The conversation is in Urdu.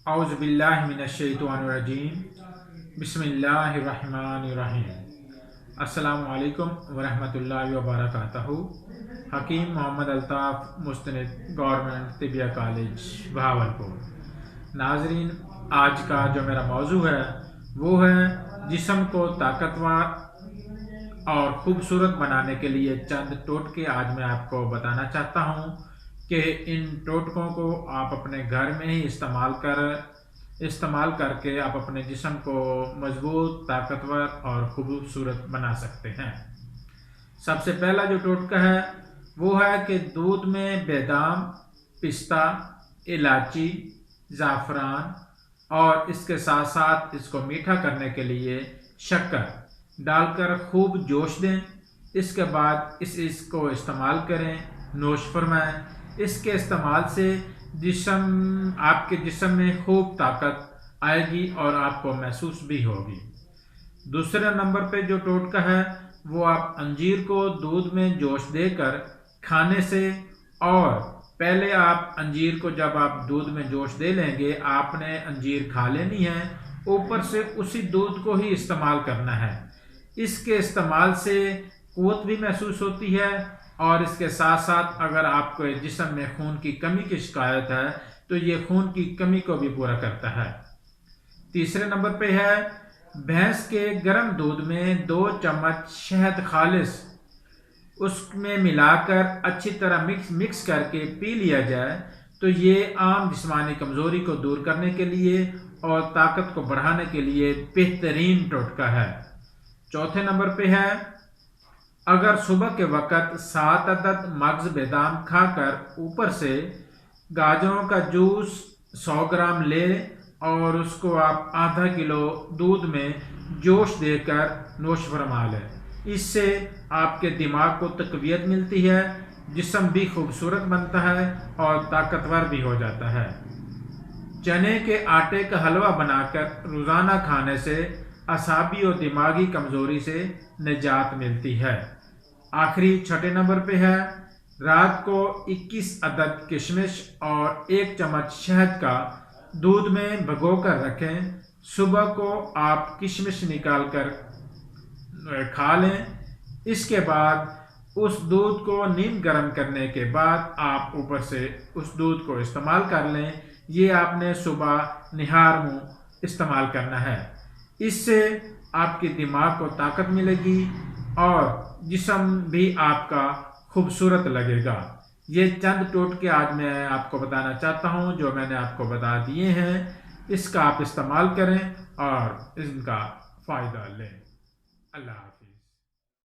اعوذ باللہ من الشیطان الرجیم بسم اللہ الرحمن الرحیم۔ السلام علیکم ورحمۃ اللہ وبرکاتہ۔ حکیم محمد الطاف مستند گورنمنٹ طبیہ کالج بہاولپور۔ ناظرین، آج کا جو میرا موضوع ہے وہ ہے جسم کو طاقتور اور خوبصورت بنانے کے لیے چند ٹوٹکے آج میں آپ کو بتانا چاہتا ہوں کہ ان ٹوٹکوں کو آپ اپنے گھر میں ہی استعمال کر کے آپ اپنے جسم کو مضبوط، طاقتور اور خوبصورت بنا سکتے ہیں۔ سب سے پہلا جو ٹوٹکا ہے وہ ہے کہ دودھ میں بادام، پستہ، الائچی، زعفران اور اس کے ساتھ ساتھ اس کو میٹھا کرنے کے لیے شکر ڈال کر خوب جوش دیں۔ اس کے بعد اس کو استعمال کریں، نوش فرمائیں۔ اس کے استعمال سے آپ کے جسم میں خوب طاقت آئے گی اور آپ کو محسوس بھی ہوگی۔ دوسرے نمبر پہ جو ٹوٹکا ہے وہ آپ انجیر کو دودھ میں جوش دے کر کھانے سے، اور پہلے آپ انجیر کو جب آپ دودھ میں جوش دے لیں گے آپ نے انجیر کھا لینی ہے، اوپر سے اسی دودھ کو ہی استعمال کرنا ہے۔ اس کے استعمال سے قوت بھی محسوس ہوتی ہے، اور اس کے ساتھ ساتھ اگر آپ کو جسم میں خون کی کمی کی شکایت ہے تو یہ خون کی کمی کو بھی پورا کرتا ہے۔ تیسرے نمبر پہ ہے بھینس کے گرم دودھ میں 2 چمچ شہد خالص اس میں ملا کر اچھی طرح مکس کر کے پی لیا جائے تو یہ عام جسمانی کمزوری کو دور کرنے کے لیے اور طاقت کو بڑھانے کے لیے بہترین ٹوٹکا ہے۔ چوتھے نمبر پہ ہے اگر صبح کے وقت 7 عدد مغز بادام کھا کر اوپر سے گاجروں کا جوس 100 گرام لے اور اس کو آپ آدھا کلو دودھ میں جوش دے کر نوش فرما لیں، اس سے آپ کے دماغ کو تقویت ملتی ہے، جسم بھی خوبصورت بنتا ہے اور طاقتور بھی ہو جاتا ہے۔ چنے کے آٹے کا حلوہ بنا کر روزانہ کھانے سے اعصابی اور دماغی کمزوری سے نجات ملتی ہے۔ آخری چھٹے نمبر پہ ہے رات کو 21 عدد کشمش اور 1 چمچ شہد کا دودھ میں بھگو کر رکھیں، صبح کو آپ کشمش نکال کر کھا لیں۔ اس کے بعد اس دودھ کو نیم گرم کرنے کے بعد آپ اوپر سے اس دودھ کو استعمال کر لیں۔ یہ آپ نے صبح نہار منہ استعمال کرنا ہے۔ اس سے آپ کے دماغ کو طاقت ملے گی اور جسم بھی آپ کا خوبصورت لگے گا۔ یہ چند ٹوٹکے آج میں آپ کو بتانا چاہتا ہوں جو میں نے آپ کو بتا دیے ہیں، اس کا آپ استعمال کریں اور ان کا فائدہ لیں۔ اللہ حافظ۔